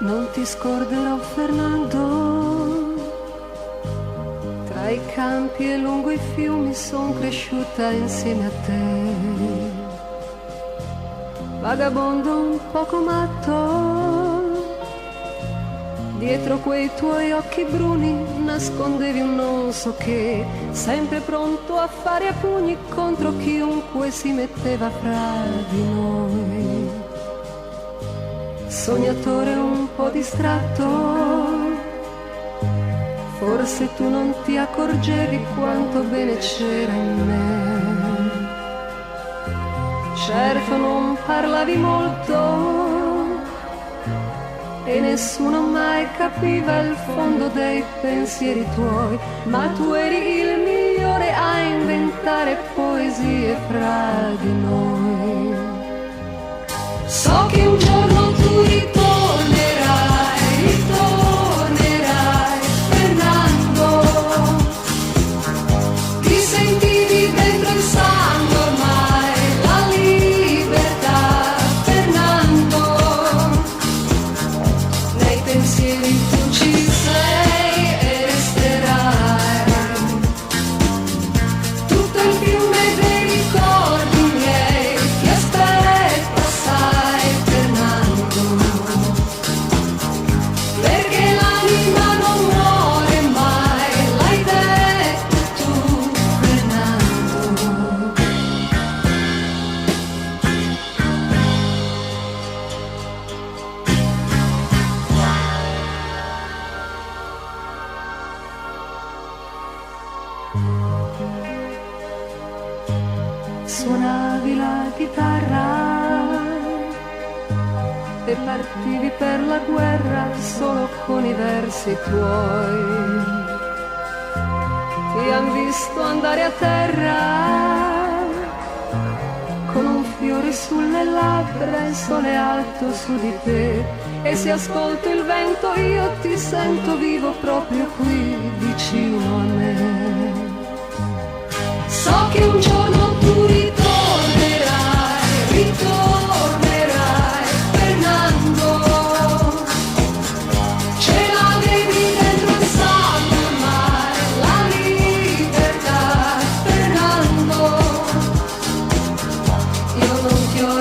Non ti scorderò, Fernando, tra i campi e lungo i fiumi son cresciuta insieme a te. Vagabondo un poco matto, dietro quei tuoi occhi bruni nascondevi un non so che, sempre pronto a fare a pugni contro chiunque si metteva fra di noi. Sognatore un po' distratto, forse tu non ti accorgevi quanto bene c'era in me. Certo non parlavi molto e nessuno mai capiva il fondo dei pensieri tuoi, ma tu eri il migliore a inventare poesie fra di noi. So che un giorno tu ritornerai, Fernando. Ti sentivi dentro il sangue ormai la libertà, Fernando. Nei pensieri tu ci sei e resterai. Tutto il fiume dei ricordi miei ti aspetta, sai, Fernando, perché l'anima non muore mai, l'hai detto tu, Fernando. Suonavi la chitarra e partivi per la guerra solo con i versi tuoi. Ti han visto andare a terra con un fiore sulle labbra, il sole alto su di te, e se ascolto il vento io ti sento vivo proprio qui vicino a me. So che un giorno tu ritornerai, Fernando. Ce l'avevi dentro il sangue ormai, la libertà, Fernando. Io non ti ho